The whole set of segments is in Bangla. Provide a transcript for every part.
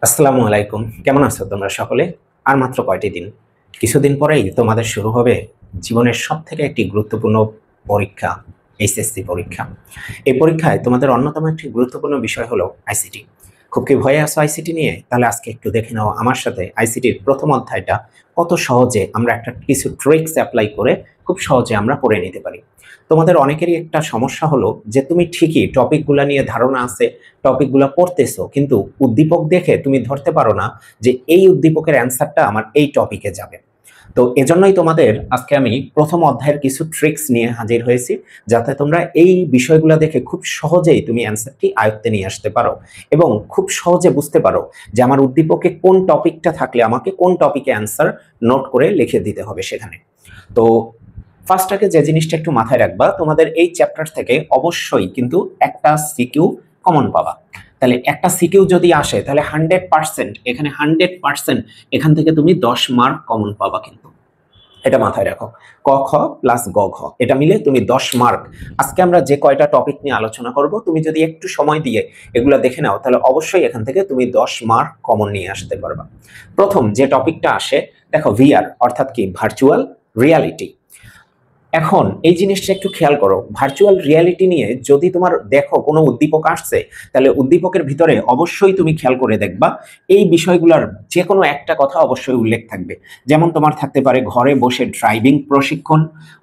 আসসালামু আলাইকুম। কেমন আছো তোমরা সকলে? আর মাত্র কয়টি দিন, কিছুদিন পরেই তোমাদের শুরু হবে জীবনের সব থেকে একটি গুরুত্বপূর্ণ পরীক্ষা, এইচএসসি পরীক্ষা। এই পরীক্ষায় তোমাদের অন্যতম একটি গুরুত্বপূর্ণ বিষয় হলো আইসিটি। খুব কি ভয়ে আছো আইসিটি নিয়ে? তাহলে আজকে একটু দেখে নাও আমার সাথে আইসিটির প্রথম অধ্যায়টা কত সহজে আমরা একটা কিছু ট্রিক্স অ্যাপ্লাই করে খুব সহজে আমরা পড়ে নিতে পারি। তোমাদের অনেকেরই একটা সমস্যা হলো যে তুমি ঠিকই টপিকগুলো নিয়ে ধারণা আছে, টপিকগুলো পড়তেছো, কিন্তু উদ্দীপক দেখে তুমি ধরতে পারো না যে এই উদ্দীপকের অ্যান্সারটা আমার এই টপিকে যাবে। তো এজন্যই তোমাদের আজকে আমি প্রথম অধ্যায়ের কিছু ট্রিক্স নিয়ে হাজির হয়েছি, যাতে তোমরা এই বিষয়গুলো দেখে খুব সহজেই তুমি অ্যান্সারটি আয়ত্তে নিয়ে আসতে পারো এবং খুব সহজে বুঝতে পারো যে আমার উদ্দীপকে কোন টপিকটা থাকলে আমাকে কোন টপিকে অ্যান্সার নোট করে লিখে দিতে হবে সেখানে। তো ফার্স্টটাকে যে জিনিসটা একটু মাথায় রাখবা, তোমাদের এই চ্যাপ্টার থেকে অবশ্যই কিন্তু একটা সিকিউ কমন পাবা। তাহলে একটা সিকিউ যদি আসে তাহলে 100% এখানে 100% এখান থেকে তুমি 10 মার্ক কমন পাবা, কিন্তু এটা মাথায় রাখো। ক খ প্লাস গ ঘ এটা মিলে তুমি 10 মার্ক। আজকে আমরা যে কয়টা টপিক নিয়ে আলোচনা করব, তুমি যদি একটু সময় দিয়ে এগুলো দেখে নাও তাহলে অবশ্যই এখান থেকে তুমি 10 মার্ক কমন নিয়ে আসতে পারবা। প্রথম যে টপিকটা আসে, দেখো ভিআর অর্থাৎ কি ভার্চুয়াল রিয়ালিটি। এখন এই জিনিসটা একটু খেয়াল করো, ভার্চুয়াল রিয়ালিটি নিয়ে যদি তোমার দেখো কোনো উদ্দীপক আসছে, তাহলে উদ্দীপকের ভিতরে অবশ্যই তুমি খেয়াল করে দেখবা এই বিষয়গুলোর যে কোনো একটা কথা অবশ্যই উল্লেখ থাকবে। যেমন তোমার থাকতে পারে ঘরে বসে ড্রাইভিং প্রশিক্ষণ,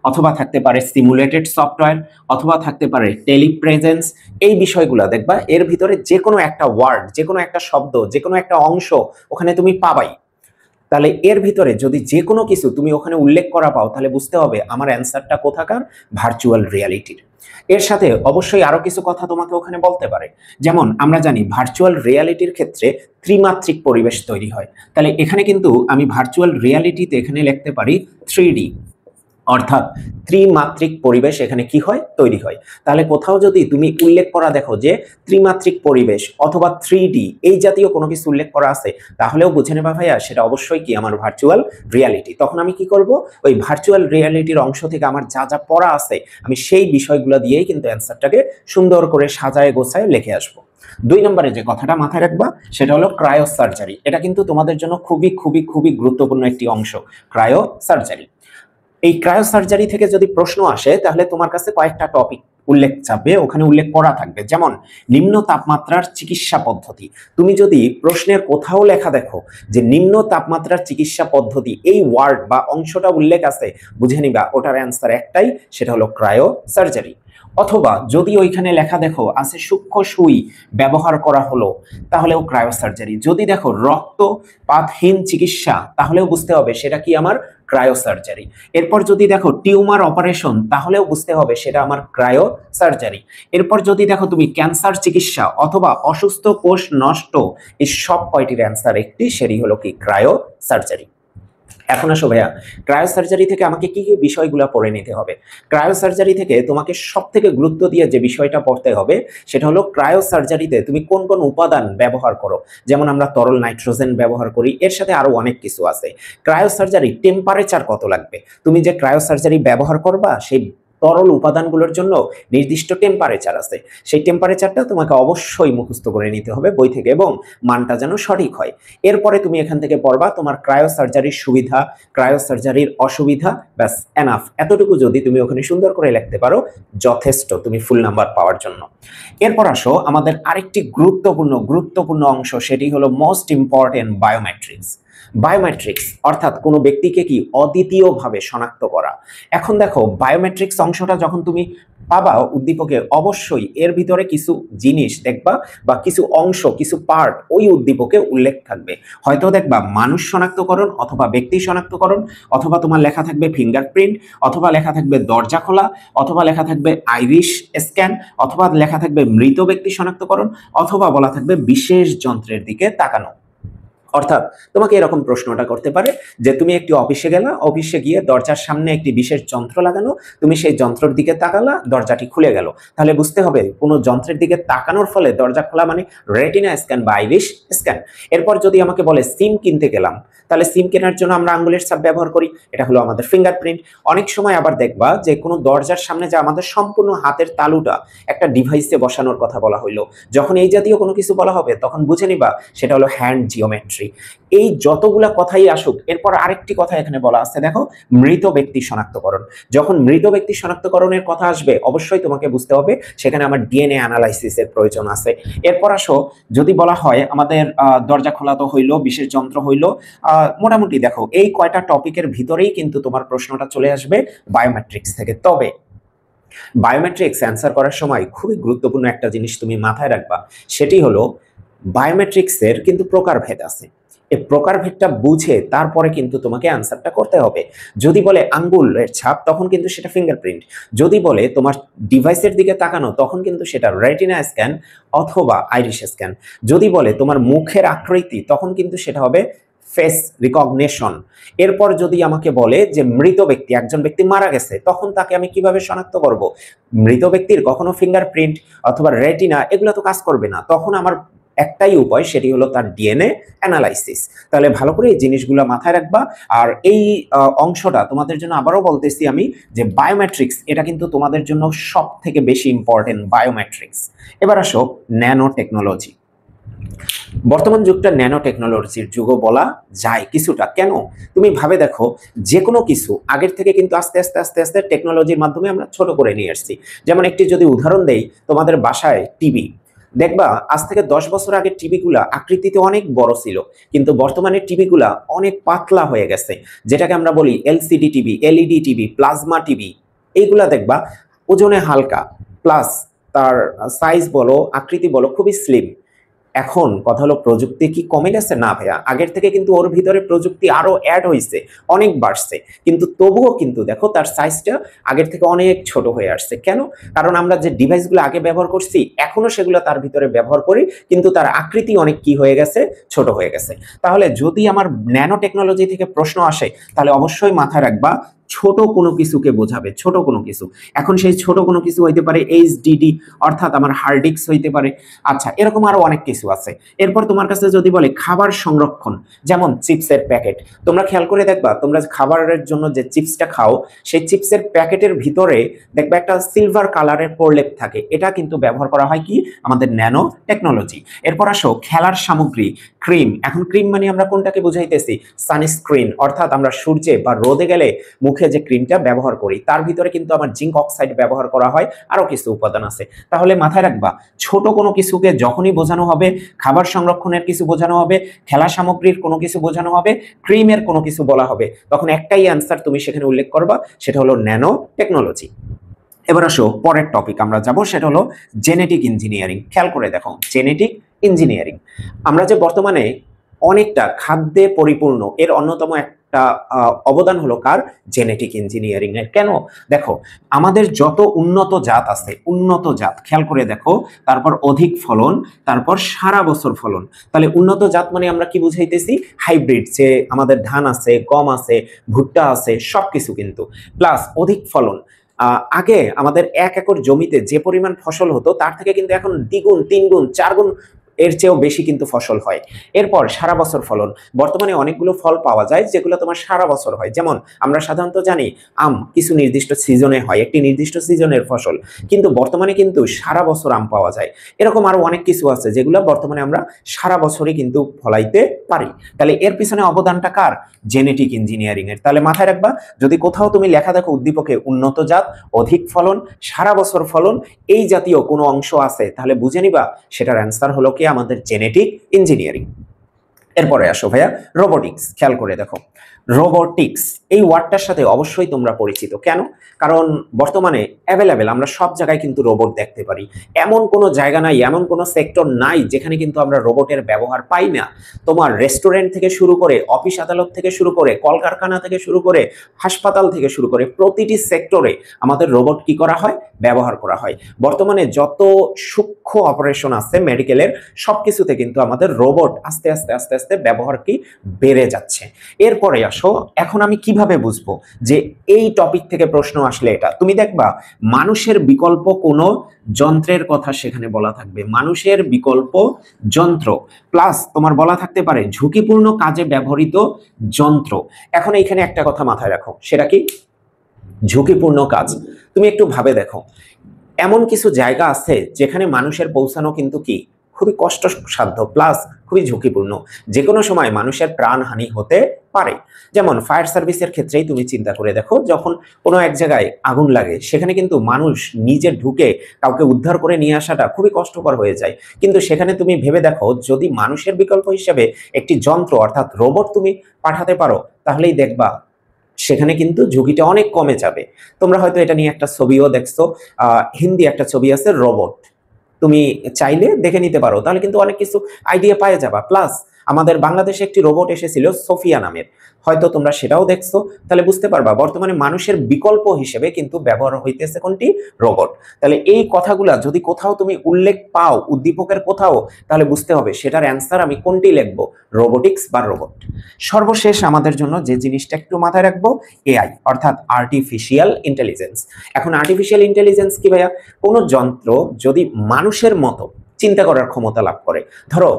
অথবা থাকতে পারে সিমুলেটেড সফটওয়্যার, অথবা থাকতে পারে টেলিপ্রেজেন্স। এই বিষয়গুলো দেখবা এর ভিতরে যে কোনো একটা ওয়ার্ড, যে কোনো একটা শব্দ, যে কোনো একটা অংশ ওখানে তুমি পাবাই। তাহলে এর ভিতরে যদি যে কোনো কিছু তুমি ওখানে উল্লেখ করা পাও, তাহলে বুঝতে হবে আমার অ্যান্সারটা কোথাকার, ভার্চুয়াল রিয়ালিটির। এর সাথে অবশ্যই আরো কিছু কথা তোমাকে ওখানে বলতে পারে। যেমন আমরা জানি ভার্চুয়াল রিয়ালিটির ক্ষেত্রে ত্রিমাত্রিক পরিবেশ তৈরি হয়। তাহলে এখানে কিন্তু আমি ভার্চুয়াল রিয়ালিটিতে এখানে লিখতে পারি 3D, অর্থাৎ ত্রিমাত্রিক পরিবেশ এখানে কি হয়, তৈরি হয়। তাহলে কোথাও যদি তুমি উল্লেখ করা দেখো যে ত্রিমাত্রিক পরিবেশ অথবা 3D এই জাতীয় কোনো কিছু উল্লেখ করা আছে, তাহলেও বুঝে নেবা ভাইয়া সেটা অবশ্যই কি আমার ভার্চুয়াল রিয়ালিটি। তখন আমি কি করব, ওই ভার্চুয়াল রিয়ালিটির অংশ থেকে আমার যা যা পড়া আছে আমি সেই বিষয়গুলো দিয়েই কিন্তু অ্যান্সারটাকে সুন্দর করে সাজায় গোছায় লিখে আসবো। 2 নম্বরে যে কথাটা মাথায় রাখবা সেটা হলো ক্রায়ো সার্জারি। এটা কিন্তু তোমাদের জন্য খুবই খুবই খুবই গুরুত্বপূর্ণ একটি অংশ, ক্রায়ো সার্জারি। এই ক্রায়ো সার্জারি থেকে যদি প্রশ্ন আসে তাহলে তোমার কাছে কয়েকটা টপিক উল্লেখ চাপবে, ওখানে উল্লেখ করা থাকবে। যেমন নিম্ন তাপমাত্রার চিকিৎসা পদ্ধতি। তুমি যদি প্রশ্নের কোথাও লেখা দেখো যে নিম্ন তাপমাত্রার চিকিৎসা পদ্ধতি, এই ওয়ার্ড বা অংশটা উল্লেখ আছে, বুঝে নিবা ওটার অ্যান্সার একটাই, সেটা হলো ক্রায়ো সার্জারি। অথবা যদি ওইখানে লেখা দেখো আছে সূক্ষ্ম সুই ব্যবহার করা হলো, তাহলেও ক্রায়ো সার্জারি। যদি দেখো রক্তপাতহীন চিকিৎসা, তাহলেও বুঝতে হবে সেটা কি আমার ক্রায়ো সার্জারি। এরপর যদি দেখো টিউমার অপারেশন, তাহলেও বুঝতে হবে সেটা আমার ক্রায়ো সার্জারি। এরপর যদি দেখো তুমি ক্যান্সার চিকিৎসা অথবা অসুস্থ কোষ নষ্ট, এই সব কয়টির অ্যান্সার একটি, সেটি হলো কি ক্রায়ো সার্জারি। এখন আসো ভাইয়া, ক্রায়ো সার্জারি থেকে আমাকে কি কি বিষয়গুলো পড়ে নিতে হবে। ক্রায়ো সার্জারি থেকে তোমাকে সব থেকে গুরুত্ব দিয়ে যে বিষয়টা পড়তে হবে সেটা হলো ক্রায়ো সার্জারিতে তুমি কোন কোন উপাদান ব্যবহার করো। যেমন আমরা তরল নাইট্রোজেন ব্যবহার করি, এর সাথে আরো অনেক কিছু আছে। ক্রায়ো সার্জারি টেম্পারেচার কত লাগবে, তুমি যে ক্রায়ো সার্জারি ব্যবহার করবা সেই তরল উপাদানগুলোর জন্য নির্দিষ্ট টেম্পারেচার আছে, সেই টেম্পারেচারটা তোমাকে অবশ্যই মুখস্থ করে নিতে হবে বই থেকে, এবং মানটা যেন সঠিক হয়। এরপরে তুমি এখান থেকে পড়বা তোমার ক্রায়ো সার্জারির সুবিধা, ক্রায়ো সার্জারির অসুবিধা, ব্যাস এনাফ। এতটুকু যদি তুমি ওখানে সুন্দর করে লিখতে পারো, যথেষ্ট তুমি ফুল নাম্বার পাওয়ার জন্য। এরপর আসো আমাদের আরেকটি গুরুত্বপূর্ণ অংশ, সেটি হলো মোস্ট ইম্পর্টেন্ট বায়োমেট্রিক্স। বায়োমেট্রিক্স অর্থাৎ কোনো ব্যক্তিকে কি অদ্বিতীয়ভাবে শনাক্ত করা। এখন দেখো বায়োমেট্রিক্স অংশটা যখন তুমি পাবা উদ্দীপকে, অবশ্যই এর ভিতরে কিছু জিনিস দেখবা বা কিছু অংশ, কিছু পার্ট ওই উদ্দীপকে উল্লেখ থাকবে। হয়তো দেখবা মানুষ শনাক্তকরণ অথবা ব্যক্তি শনাক্তকরণ, অথবা তোমার লেখা থাকবে ফিঙ্গারপ্রিন্ট, অথবা লেখা থাকবে দরজা খোলা, অথবা লেখা থাকবে আইরিশ স্ক্যান, অথবা লেখা থাকবে মৃত ব্যক্তি শনাক্তকরণ, অথবা বলা থাকবে বিশেষ যন্ত্রের দিকে তাকানো। অর্থাৎ তোমাকে এরকম প্রশ্নটা করতে পারে যে তুমি একটি অফিসে গেলা, অফিসে গিয়ে দরজার সামনে একটি বিশেষ যন্ত্র লাগানো, তুমি সেই যন্ত্রের দিকে তাকালা, দরজাটি খুলে গেল। তাহলে বুঝতে হবে কোনো যন্ত্রের দিকে তাকানোর ফলে দরজা খোলা মানে রেটিনা স্ক্যান বা আইরিশ স্ক্যান। এরপর যদি আমাকে বলে সিম কিনতে গেলাম, তাহলে সিম কেনার জন্য আমরা আঙ্গুলের ছাপ ব্যবহার করি, এটা হলো আমাদের ফিঙ্গারপ্রিন্ট। অনেক সময় আবার দেখবা যে কোনো দরজার সামনে যে আমাদের সম্পূর্ণ হাতের তালুটা একটা ডিভাইসে বসানোর কথা বলা হইলো, যখন এই জাতীয় কোনো কিছু বলা হবে তখন বুঝে নিবা সেটা হলো হ্যান্ড জিওমেট্রি। এই যতগুলা কথাই আসুক, এরপর আরেকটি কথা এখানে বলা আছে, দেখো মৃত ব্যক্তি শনাক্তকরণ। যখন মৃত ব্যক্তি শনাক্তকরণের কথা আসবে অবশ্যই তোমাকে বুঝতে হবে সেখানে আমার ডিএনএ অ্যানালাইসিসের প্রয়োজন আছে। এরপর আসো, যদি বলা হয় আমাদের দরজা খোলা তো হইলো, বিশেষ যন্ত্র হইলো, মোটামুটি দেখো এই কয়টা টপিকের ভিতরেই কিন্তু তোমার প্রশ্নটা চলে আসবে বায়োমেট্রিক্স থেকে। তবে বায়োমেট্রিক্স অ্যান্সার করার সময় খুবই গুরুত্বপূর্ণ একটা জিনিস তুমি মাথায় রাখবা, সেটি হলো বায়োমেট্রিক্সের কিন্তু প্রকারভেদ আছে। এই প্রকারভেদটা বুঝে তারপরে কিন্তু তোমাকে অ্যান্সারটা করতে হবে। যদি বলে আঙ্গুলের ছাপ তখন কিন্তু সেটা ফিঙ্গারপ্রিন্ট, যদি বলে তোমার ডিভাইসের দিকে তাকানো তখন কিন্তু সেটা রেটিনা স্ক্যান অথবা আইরিশ স্ক্যান, যদি বলে তোমার মুখের আকৃতি তখন কিন্তু সেটা হবে ফেস রিকগনিশন। এরপর যদি আমাকে বলে যে মৃত ব্যক্তি, একজন ব্যক্তি মারা গেছে, তখন তাকে আমি কিভাবে শনাক্ত করব? মৃত ব্যক্তির কখনো ফিঙ্গারপ্রিন্ট অথবা রেটিনা এগুলো তো কাজ করবে না, তখন আমার একটাই উপায়, সেটি হলো তার ডিএনএ অ্যানালাইসিস। তাহলে ভালো করে এই জিনিসগুলো মাথায় রাখবা। আর এই অংশটা তোমাদের জন্য আবারও বলতেছি আমি যে বায়োমেট্রিক্স এটা কিন্তু তোমাদের জন্য সব থেকে বেশি ইম্পর্টেন্ট বায়োমেট্রিক্স। এবার আসো ন্যানো টেকনোলজি। বর্তমান যুগটা ন্যানো টেকনোলজির যুগও বলা যায় কিছুটা। কেন? তুমি ভাবে দেখো, যে কোনো কিছু আগের থেকে কিন্তু আস্তে আস্তে আস্তে আস্তে টেকনোলজির মাধ্যমে আমরা ছোট করে নিয়ে আসছি। যেমন একটি যদি উদাহরণ দেই, তোমাদের বাসায় টিভি দেখবা, আজ থেকে 10 বছর আগে টিভিগুলা আকৃতিতে অনেক বড় ছিল, কিন্তু বর্তমানে টিভিগুলা অনেক পাতলা হয়ে গেছে, যেটাকে আমরা বলি LCD TV, LED TV, plasma TV. এইগুলা দেখবা ওজনে হালকা, প্লাস তার সাইজ বলো আকৃতি বলো খুবই স্লিম। এখন কথা হলো প্রযুক্তি কি কমে গেছে? না ভাইয়া, আগের থেকে কিন্তু ওর ভিতরে প্রযুক্তি আরো অ্যাড হয়েছে, অনেক বাড়ছে, কিন্তু তবুও কিন্তু দেখো তার সাইজটা আগের থেকে অনেক ছোট হয়ে আসছে। কেন? কারণ আমরা যে ডিভাইসগুলো আগে ব্যবহার করছি এখনো সেগুলো তার ভিতরে ব্যবহার করি, কিন্তু তার আকৃতি অনেক কি হয়ে গেছে, ছোট হয়ে গেছে। তাহলে যদি আমার ন্যানো টেকনোলজি থেকে প্রশ্ন আসে তাহলে অবশ্যই মাথায় রাখবা ছোট কোনো কিছুকে বোঝাবে, ছোট কোনো কিছু। এখন সেই ছোট কোনো কিছু হইতে পারে এইচডিডি, অর্থাৎ আমার হার্ড ডিস্ক হইতে পারে। আচ্ছা, এরকম আরো অনেক কিছু আছে। এরপর তোমার কাছে যদি বলে খাবার সংরক্ষণ, যেমন চিপসের প্যাকেট, তোমরা খেয়াল করে দেখবা তোমরা খাবারের জন্য যে চিপসটা খাও সেই চিপসের প্যাকেটের ভিতরে দেখবা একটা সিলভার কালারের প্রলেপ থাকে, এটা কিন্তু ব্যবহার করা হয় কি আমাদের ন্যানো টেকনোলজি। এরপর আসো খেলার সামগ্রী, ক্রিম। এখন ক্রিম মানে আমরা কোনটাকে বুঝাইতেছি? সানস্ক্রিন, অর্থাৎ আমরা সূর্যে বা রোদে গেলে মুখে যে ক্রিমটা ব্যবহার করি তার ভিতরে কিন্তু আমার জিঙ্ক অক্সাইড ব্যবহার করা হয়, আরো কিছু উপাদান আছে। তাহলে মাথায় রাখবা ছোট কোনো কিছুকে যখনই বোঝানো হবে, খাবার সংরক্ষণের কিছু বোঝানো হবে, খেলা সামগ্রীর কোনো কিছু বোঝানো হবে, ক্রিমের কোনো কিছু বলা হবে, তখন একটাই অ্যান্সার তুমি সেখানে উল্লেখ করবা, সেটা হলো ন্যানো টেকনোলজি। এবার আসো পরের টপিক আমরা যাব, সেটা হলো জেনেটিক ইঞ্জিনিয়ারিং। খেয়াল করে দেখো জেনেটিক ইঞ্জিনিয়ারিং, আমরা যে বর্তমানে অনেকটা খাদ্যে পরিপূর্ণ, এর অন্যতম একটা অবদান হলো কার? জেনেটিক ইঞ্জিনিয়ারিং এর। কেন? দেখো আমাদের যত উন্নত জাত আছে, উন্নত জাত খেয়াল করে দেখো, তারপর অধিক ফলন, তারপর সারা বছর ফলন। তাহলে উন্নত জাত মানে আমরা কি বুঝাইতেছি? হাইব্রিড, যে আমাদের ধান আছে, গম আছে, ভুট্টা আছে, সবকিছু কিন্তু। প্লাস অধিক ফলন, আগে আমাদের 1 একর জমিতে যে পরিমাণ ফসল হতো তার থেকে কিন্তু এখন দ্বিগুণ, 3 গুণ, 4 গুণ এর চেয়েও বেশি কিন্তু ফসল হয়। এরপর সারা বছর ফলন, বর্তমানে অনেকগুলো ফল পাওয়া যায় যেগুলো তোমার সারা বছর হয়। যেমন আমরা সাধারণত জানি আম কিছু নির্দিষ্ট সিজনে হয়, একটি নির্দিষ্ট সিজনের ফসল, কিন্তু বর্তমানে কিন্তু সারা বছর আম পাওয়া যায়। এরকম আরো অনেক কিছু আছে যেগুলো বর্তমানে আমরা সারা বছরই কিন্তু ফলাইতে পারি। তাহলে এর পিছনে অবদানটা কার? জেনেটিক ইঞ্জিনিয়ারিং এর। তাহলে মাথায় রাখবা, যদি কোথাও তুমি লেখা দেখো উদ্দীপকে উন্নত জাত, অধিক ফলন, সারা বছর ফলন, এই জাতীয় কোনো অংশ আছে, তাহলে বুঝে নিবা সেটার অ্যান্সার হলো কি আমাদের জেনেটিক ইঞ্জিনিয়ারিং। এরপরে আসো ভাইয়া রোবোটিক্স। খেয়াল করে দেখো রোবোটিক্স এই ওয়ার্ডটার সাথে অবশ্যই তোমরা পরিচিত। কেন? কারণ বর্তমানে অ্যাভেলেবেল আমরা সব জায়গায় কিন্তু রোবট দেখতে পারি। এমন কোনো জায়গা নাই, এমন কোনো সেক্টর নাই যেখানে কিন্তু আমরা রোবটের ব্যবহার পাই না। তোমার রেস্টুরেন্ট থেকে শুরু করে, অফিস আদালত থেকে শুরু করে, কলকারখানা থেকে শুরু করে, হাসপাতাল থেকে শুরু করে প্রতিটি সেক্টরে আমাদের রোবট কি করা হয়? ব্যবহার করা হয়। বর্তমানে যত সূক্ষ্ম অপারেশন আছে মেডিকেলের, সবকিছুতে কিন্তু আমাদের রোবট আস্তে আস্তে আস্তে আস্তে ব্যবহার কি বেড়ে যাচ্ছে। এরপরে আসো, এখন আমি কিভাবে বুঝবো যে এই টপিক থেকে প্রশ্ন আসলে এটা? তুমি দেখবা মানুষের বিকল্প কোনো যন্ত্রের কথা সেখানে বলা থাকবে, মানুষের বিকল্প যন্ত্র, প্লাস তোমার বলা থাকতে পারে ঝুঁকিপূর্ণ কাজে ব্যবহৃত যন্ত্র। এখন এইখানে একটা কথা মাথায় রাখো, সেটা কি? ঝুঁকিপূর্ণ কাজ। তুমি একটু ভাবে দেখো, এমন কিছু জায়গা আছে যেখানে মানুষের পৌঁছানো কিন্তু কি খুবই কষ্টসাধ্য, প্লাস খুবই ঝুঁকিপূর্ণ। যে কোনো সময় মানুষের প্রাণহানি হতে পারে। যেমন ফায়ার সার্ভিসের ক্ষেত্রেই তুমি চিন্তা করে দেখো, যখন কোনো এক জায়গায় আগুন লাগে সেখানে কিন্তু মানুষ নিজে ঢুকে কাউকে উদ্ধার করে নিয়ে আসাটা খুবই কষ্টকর হয়ে যায়। কিন্তু সেখানে তুমি ভেবে দেখো, যদি মানুষের বিকল্প হিসেবে একটি যন্ত্র অর্থাৎ রোবট তুমি পাঠাতে পারো, তাহলেই দেখবা সেখানে কিন্তু ঝুঁকিটা অনেক কমে যাবে। তোমরা হয়তো এটা নিয়ে একটা ছবিও দেখছো, হিন্দি একটা ছবি আছে রোবট, তুমি চাইলে দেখে নিতে পারো, তাহলে কিন্তু অনেক কিছু আইডিয়া পাওয়া যাবা। প্লাস আমাদের বাংলাদেশে একটি রোবট এসেছিল সোফিয়া নামের, হয়তো তোমরা সেটাও দেখছো, তাহলে বুঝতে পারবা বর্তমানে মানুষের বিকল্প হিসেবে কিন্তু ব্যবহার হইতেছে কোনটি? রোবট। তাহলে এই কথাগুলা যদি কোথাও তুমি উল্লেখ পাও উদ্দীপকের কোথাও, তাহলে বুঝতে হবে সেটার অ্যান্সার আমি কোনটি লিখবো, রোবোটিক্স বা রোবট। সর্বশেষ আমাদের জন্য যে জিনিসটা একটু মাথায় রাখবো, এআই অর্থাৎ আর্টিফিশিয়াল ইন্টেলিজেন্স। এখন আর্টিফিশিয়াল ইন্টেলিজেন্স কি ভাইয়া? কোনো যন্ত্র যদি মানুষের মতো চিন্তা করার ক্ষমতা লাভ করে, ধরো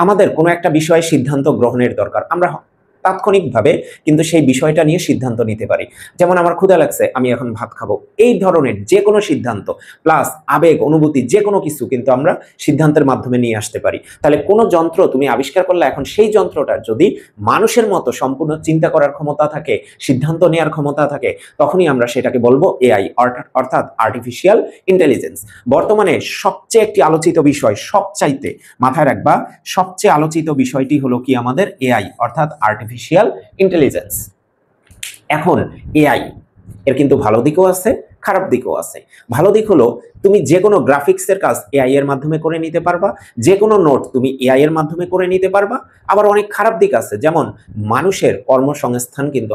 আমাদের কোনো একটা বিষয়ে সিদ্ধান্ত গ্রহণের দরকার, আমরা তাৎক্ষণিকভাবে কিন্তু সেই বিষয়টা নিয়ে সিদ্ধান্ত নিতে পারি। যেমন আমার ক্ষুধা লাগছে, আমি এখন ভাত খাবো, এই ধরনের যে কোনো সিদ্ধান্ত প্লাস আবেগ অনুভূতি যে কোনো কিছু কিন্তু আমরা সিদ্ধান্তের মাধ্যমে নিয়ে আসতে পারি। তাহলে কোনো যন্ত্র তুমি আবিষ্কার করলে, এখন সেই যন্ত্রটার যদি মানুষের মতো সম্পূর্ণ চিন্তা করার ক্ষমতা থাকে, সিদ্ধান্ত নেওয়ার ক্ষমতা থাকে, তখনই আমরা সেটাকে বলবো এআই অর্থাৎ আর্টিফিশিয়াল ইন্টেলিজেন্স। বর্তমানে সবচেয়ে একটি আলোচিত বিষয়, সবচাইতে মাথায় রাখবা, সবচেয়ে আলোচিত বিষয়টি হলো কি আমাদের এআই অর্থাৎ আর্টিফিশিয়াল ইন্টেলিজেন্স। এখন এআই এর কিন্তু ভালো দিকও আছে, খারাপ দিকও আছে। ভালো দিক হলো তুমি যে কোনো গ্রাফিক্সের কাজ এআই এর মাধ্যমে করে নিতে পারবা, যে কোনো নোট তুমি এআই এর মাধ্যমে করে নিতে পারবা। আবার অনেক খারাপ দিক আছে, যেমন মানুষের কর্মসংস্থান কিন্তু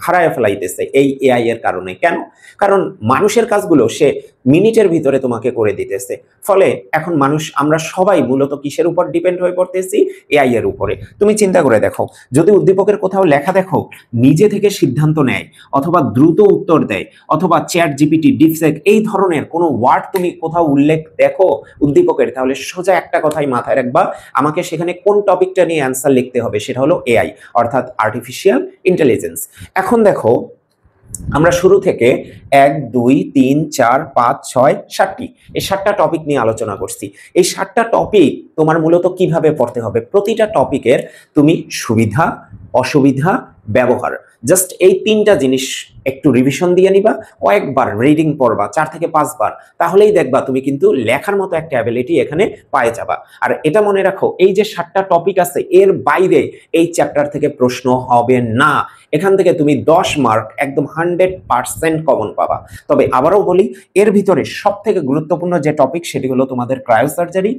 হারায় ফেলাইতেছে এই এআই এর কারণে। কেন? কারণ মানুষের কাজগুলো সে মিনিটের ভিতরে তোমাকে করে দিতেছে। ফলে এখন আমরা সবাই মূলত কিসের উপর ডিপেন্ড হয়ে পড়তেছি? এআই এর উপরে। তুমি চিন্তা করে দেখো, যদি উদ্দীপকের কোথাও লেখা দেখো নিজে থেকে সিদ্ধান্ত নেয়, অথবা দ্রুত উত্তর দেয়, অথবা চ্যাট জিপিটি, ডিপসেক এই ধরনের কোনো ওয়ার্ড তুমি কোথাও উল্লেখ দেখো উদ্দীপকের, তাহলে সোজা একটা কথাই মাথায় রাখবা, আমাকে সেখানে কোন টপিকটা নিয়ে অ্যান্সার লিখতে হবে, সেটা হলো এআই অর্থাৎ আর্টিফিশিয়াল ইন্টেলিজেন্স। এখন দেখো, আমরা শুরু থেকে 1 2 3 4 5 6 7টি এই 7টা টপিক নিয়ে আলোচনা করছি। এই 7টা টপিক তোমার মূলত কিভাবে পড়তে হবে, প্রতিটা টপিকের তুমি সুবিধা অসুবিধা ব্যবহার জাস্ট এই 3টা জিনিস একটু রিভিশন দিয়ে নিবা, কয়েকবার রিডিং পড়বা 4 থেকে 5 বার, তাহলেই দেখবা তুমি কিন্তু লেখার মতো একটা অ্যাবিলিটি এখানে পেয়ে যাবা। আর এটা মনে রাখো, এই যে 7টা টপিক আছে এর বাইরে এই চ্যাপ্টার থেকে প্রশ্ন হবে না। এখান থেকে তুমি 10 মার্ক একদম 100% কমন পাবা। তবে আবারও বলি, এর ভিতরে সবথেকে গুরুত্বপূর্ণ যে টপিক সেটি হলো তোমাদের cryosurgery,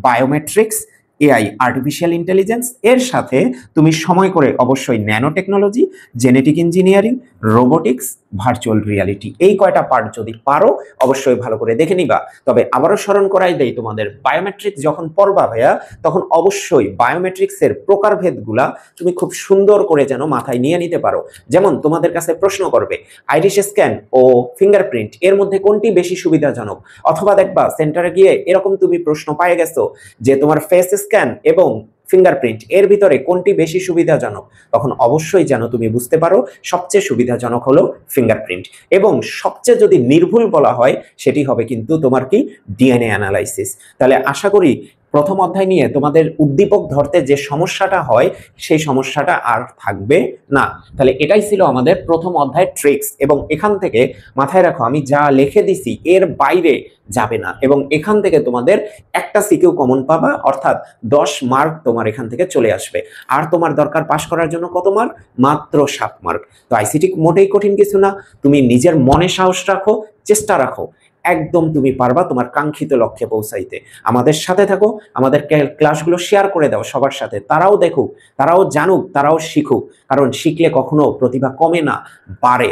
biometrics, AI artificial intelligence, এর সাথে তুমি সময় করে অবশ্যই nano technology, genetic engineering, robotics, virtual reality, এই কয়টা পার্ট যদি পারো অবশ্যই ভালো করে দেখে নিবা। তবে আবারও স্মরণ করাই দেই, তোমাদের বায়োমেট্রিক্স যখন পড়বা ভাইয়া, তখন অবশ্যই বায়োমেট্রিক্সের প্রকারভেদগুলা তুমি খুব সুন্দর করে যেন মাথায় নিয়ে নিতে পারো। যেমন তোমাদের কাছে প্রশ্ন করবে আইরিশ স্ক্যান ও ফিঙ্গারপ্রিন্ট এর মধ্যে কোনটি বেশি সুবিধাজনক, অথবা দেখবা সেন্টারে গিয়ে এরকম তুমি প্রশ্ন পেয়ে গেছো যে তোমার ফেস স্ক্যান এবং ফিঙ্গারপ্রিন্ট এর ভিতরে কোনটি বেশি সুবিধাজনক, তখন অবশ্যই যেন তুমি বুঝতে পারো সবচেয়ে সুবিধাজনক হলো ফিঙ্গারপ্রিন্ট। এবং সবচেয়ে যদি নির্ভুল বলা হয় সেটি হবে কিন্তু তোমার কি ডিএনএ অ্যানালাইসিস। তাহলে আশা করি প্রথম অধ্যায় নিয়ে তোমাদের উদ্দীপক ধরতে যে সমস্যাটা হয় সেই সমস্যাটা আর থাকবে না। তাহলে এটাই ছিল আমাদের প্রথম অধ্যায়ের ট্রিক্স, এবং এখান থেকে মাথায় রাখো আমি যা লিখে দিছি এর বাইরে যাবে না, এবং এখান থেকে তোমাদের একটা সিকিউ কমন পাবা, অর্থাৎ 10 মার্ক তোমার এখান থেকে চলে আসবে। আর তোমার দরকার পাশ করার জন্য কত মার্ক? মাত্র 7 মার্ক। তো আইসিটি মোটেই কঠিন কিছু না, তুমি নিজের মনে সাহস রাখো, চেষ্টা রাখো, একদম তুমি পারবা তোমার কাঙ্ক্ষিত লক্ষ্যে পৌঁছাইতে। আমাদের সাথে থাকো, আমাদের ক্লাসগুলো শেয়ার করে দাও সবার সাথে, তারাও দেখুক, তারাও জানুক, তারাও শিখুক, কারণ শিখলে কখনো প্রতিভা কমে না, বাড়ে।